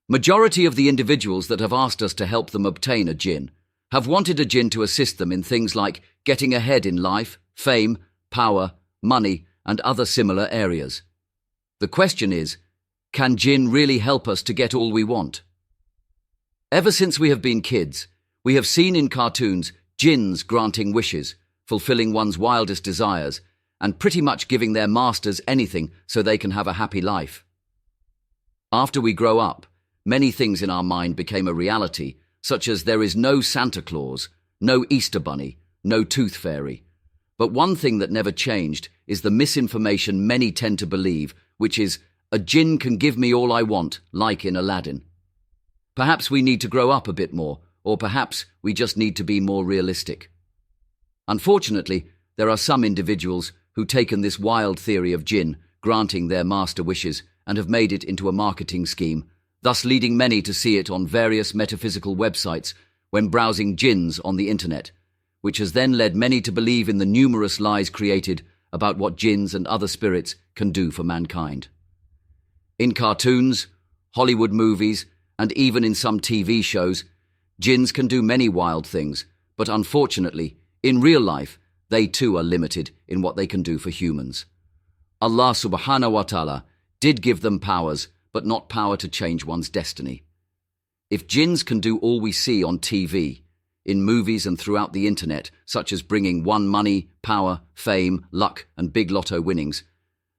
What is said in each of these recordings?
Majority of the individuals that have asked us to help them obtain a jinn have wanted a jinn to assist them in things like getting ahead in life, fame, power, money, and other similar areas. The question is, can jinn really help us to get all we want? Ever since we have been kids, we have seen in cartoons jinns granting wishes, fulfilling one's wildest desires, and pretty much giving their masters anything so they can have a happy life. After we grow up, many things in our mind became a reality, such as there is no Santa Claus, no Easter Bunny, no Tooth Fairy. But one thing that never changed is the misinformation many tend to believe, which is, a jinn can give me all I want, like in Aladdin. Perhaps we need to grow up a bit more, or perhaps we just need to be more realistic. Unfortunately, there are some individuals who've taken this wild theory of jinn granting their master wishes and have made it into a marketing scheme, thus leading many to see it on various metaphysical websites when browsing jinns on the internet, which has then led many to believe in the numerous lies created about what jinns and other spirits can do for mankind. In cartoons, Hollywood movies, and even in some TV shows, jinns can do many wild things, but unfortunately, in real life, they too are limited in what they can do for humans. Allah subhanahu wa ta'ala did give them powers, but not power to change one's destiny. If jinns can do all we see on TV, in movies and throughout the internet, such as bringing one money, power, fame, luck, and big lotto winnings,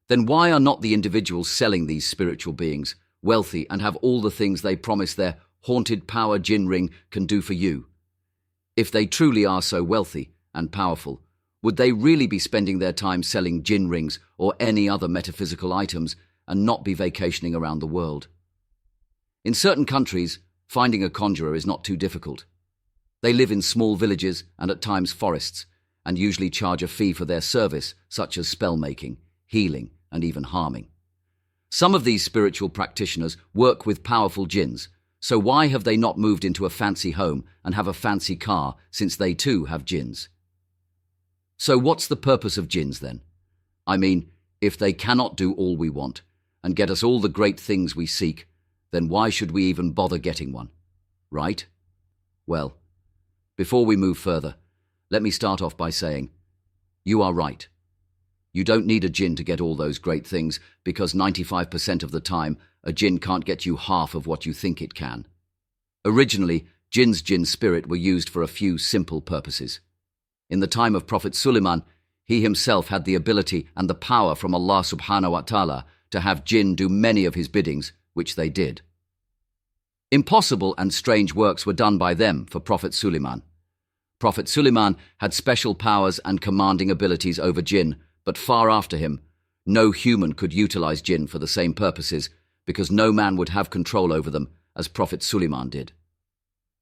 then why are not the individuals selling these spiritual beings wealthy and have all the things they promise their haunted power jinn ring can do for you? If they truly are so wealthy and powerful, would they really be spending their time selling jinn rings or any other metaphysical items and not be vacationing around the world? In certain countries, finding a conjurer is not too difficult. They live in small villages and at times forests, and usually charge a fee for their service, such as spell-making, healing, and even harming. Some of these spiritual practitioners work with powerful jinns, so why have they not moved into a fancy home and have a fancy car, since they too have jinns? So what's the purpose of jinns then? I mean, if they cannot do all we want and get us all the great things we seek, then why should we even bother getting one? Right? Well, before we move further, let me start off by saying, you are right. You don't need a jinn to get all those great things, because 95% of the time, a jinn can't get you half of what you think it can. Originally, jinn spirit were used for a few simple purposes. In the time of Prophet Suleiman, he himself had the ability and the power from Allah subhanahu wa ta'ala to have jinn do many of his biddings, which they did. Impossible and strange works were done by them for Prophet Suleiman. Prophet Suleiman had special powers and commanding abilities over jinn, but far after him, no human could utilize jinn for the same purposes, because no man would have control over them as Prophet Suleiman did.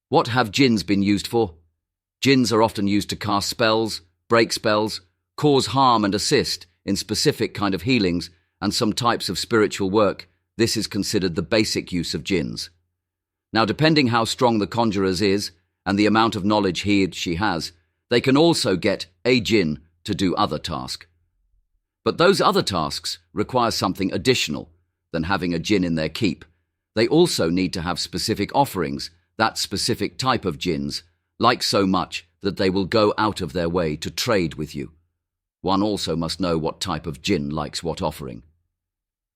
What have jinns been used for? Jinns are often used to cast spells, break spells, cause harm and assist in specific kind of healings and some types of spiritual work. This is considered the basic use of jinns. Now, depending how strong the conjurer's is and the amount of knowledge she has, they can also get a jinn to do other tasks. But those other tasks require something additional than having a jinn in their keep. They also need to have specific offerings, that specific type of jinns, like so much that they will go out of their way to trade with you. One also must know what type of jinn likes what offering.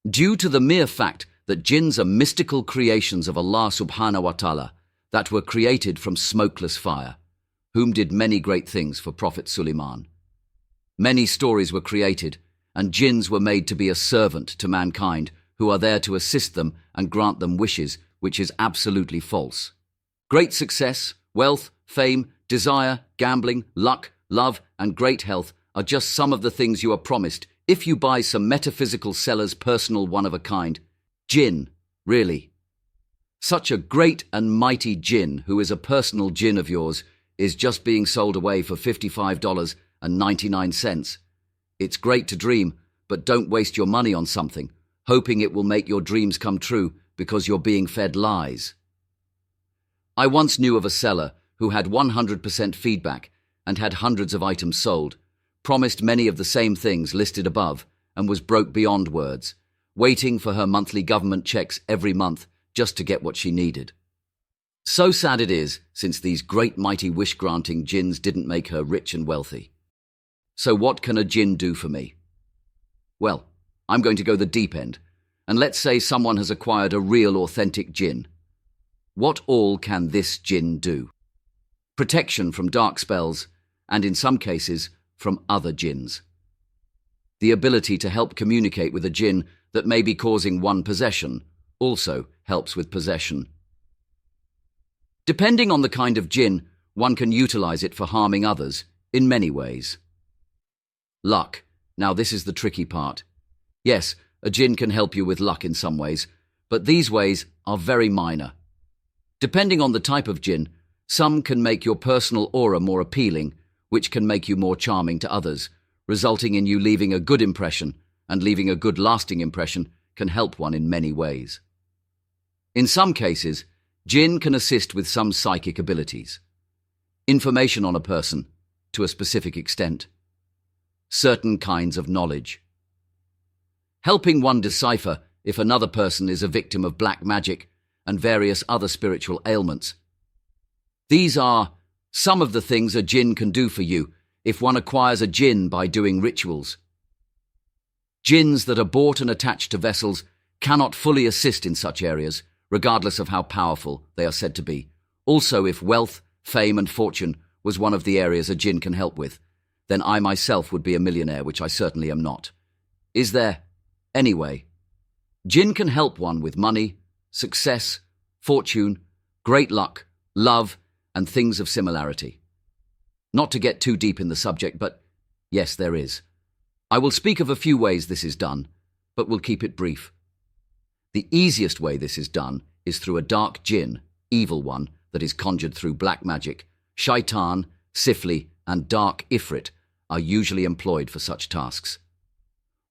Due to the mere fact that jinns are mystical creations of Allah subhanahu wa ta'ala that were created from smokeless fire, whom did many great things for Prophet Suleiman. Many stories were created, and jinns were made to be a servant to mankind, who are there to assist them and grant them wishes, which is absolutely false. Great success, wealth, fame, desire, gambling, luck, love, and great health are just some of the things you are promised if you buy some metaphysical seller's personal one-of-a-kind jinn, really. Such a great and mighty jinn, who is a personal jinn of yours, is just being sold away for $55.99. It's great to dream, but don't waste your money on something, hoping it will make your dreams come true because you're being fed lies. I once knew of a seller who had 100% feedback and had hundreds of items sold, promised many of the same things listed above, and was broke beyond words, waiting for her monthly government checks every month just to get what she needed. So sad it is, since these great mighty wish-granting jinns didn't make her rich and wealthy. So what can a jinn do for me? Well, I'm going to go the deep end, and let's say someone has acquired a real authentic jinn. What all can this jinn do? Protection from dark spells, and in some cases, from other jinns. The ability to help communicate with a jinn that may be causing one possession also helps with possession. Depending on the kind of jinn, one can utilize it for harming others in many ways. Luck. Now this is the tricky part. Yes, a jinn can help you with luck in some ways, but these ways are very minor. Depending on the type of jinn, some can make your personal aura more appealing, which can make you more charming to others, resulting in you leaving a good impression, and leaving a good lasting impression can help one in many ways. In some cases, jinn can assist with some psychic abilities. Information on a person, to a specific extent. Certain kinds of knowledge. Helping one decipher if another person is a victim of black magic and various other spiritual ailments. These are some of the things a jinn can do for you if one acquires a jinn by doing rituals. Jinns that are bought and attached to vessels cannot fully assist in such areas, regardless of how powerful they are said to be. Also, if wealth, fame and fortune was one of the areas a jinn can help with, then I myself would be a millionaire, which I certainly am not. Is there? Anyway, jinn can help one with money, success, fortune, great luck, love, and things of similarity. Not to get too deep in the subject, but yes, there is. I will speak of a few ways this is done, but we'll keep it brief. The easiest way this is done is through a dark jinn, evil one, that is conjured through black magic. Shaitan, Sifli, and dark Ifrit are usually employed for such tasks.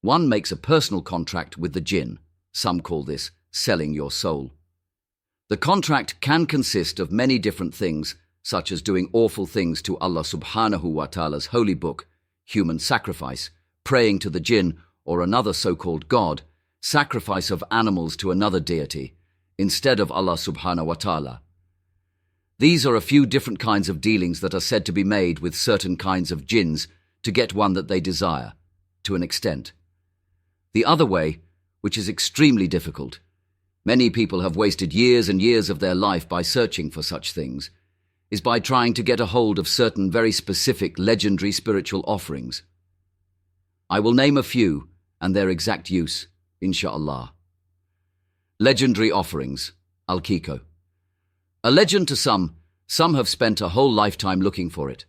One makes a personal contract with the jinn. Some call this selling your soul. The contract can consist of many different things, such as doing awful things to Allah subhanahu wa ta'ala's holy book, human sacrifice, praying to the jinn or another so-called god, sacrifice of animals to another deity, instead of Allah subhanahu wa ta'ala. These are a few different kinds of dealings that are said to be made with certain kinds of jinns to get one that they desire, to an extent. The other way, which is extremely difficult, many people have wasted years and years of their life by searching for such things, is by trying to get a hold of certain very specific legendary spiritual offerings. I will name a few and their exact use, Insha'Allah. Legendary offerings, Al-Kiko. A legend to some have spent a whole lifetime looking for it.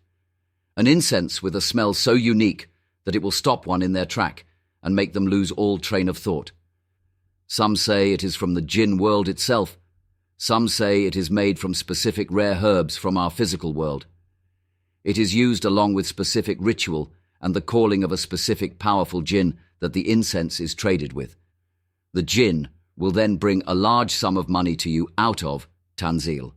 An incense with a smell so unique that it will stop one in their track and make them lose all train of thought. Some say it is from the jinn world itself. Some say it is made from specific rare herbs from our physical world. It is used along with specific ritual and the calling of a specific powerful jinn that the incense is traded with. The jinn will then bring a large sum of money to you out of Tanzil.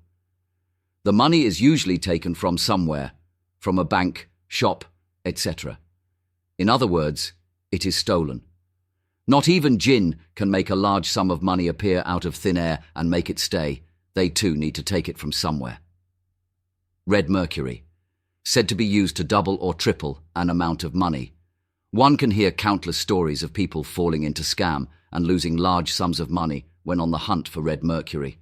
The money is usually taken from somewhere, from a bank, shop, etc. In other words, it is stolen. Not even jinn can make a large sum of money appear out of thin air and make it stay. They too need to take it from somewhere. Red mercury, said to be used to double or triple an amount of money. One can hear countless stories of people falling into scam and losing large sums of money when on the hunt for red mercury.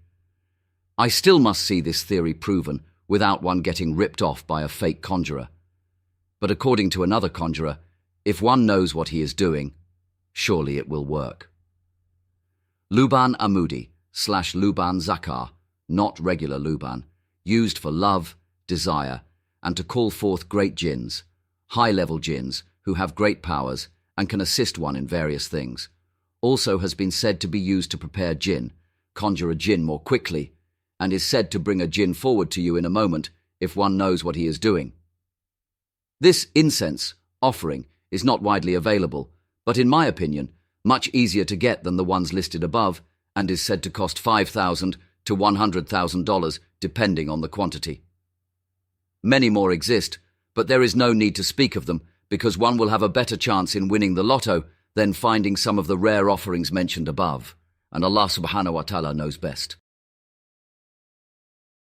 I still must see this theory proven without one getting ripped off by a fake conjurer. But according to another conjurer, if one knows what he is doing, surely it will work. Luban Amudi / Luban Zakar, not regular Luban, used for love, desire, and to call forth great jinns, high-level jinns who have great powers and can assist one in various things. Also has been said to be used to prepare jinn, conjure a jinn more quickly, and is said to bring a jinn forward to you in a moment if one knows what he is doing. This incense offering is not widely available, but in my opinion, much easier to get than the ones listed above, and is said to cost $5,000 to $100,000 depending on the quantity. Many more exist, but there is no need to speak of them because one will have a better chance in winning the lotto than finding some of the rare offerings mentioned above. and Allah subhanahu wa ta'ala knows best.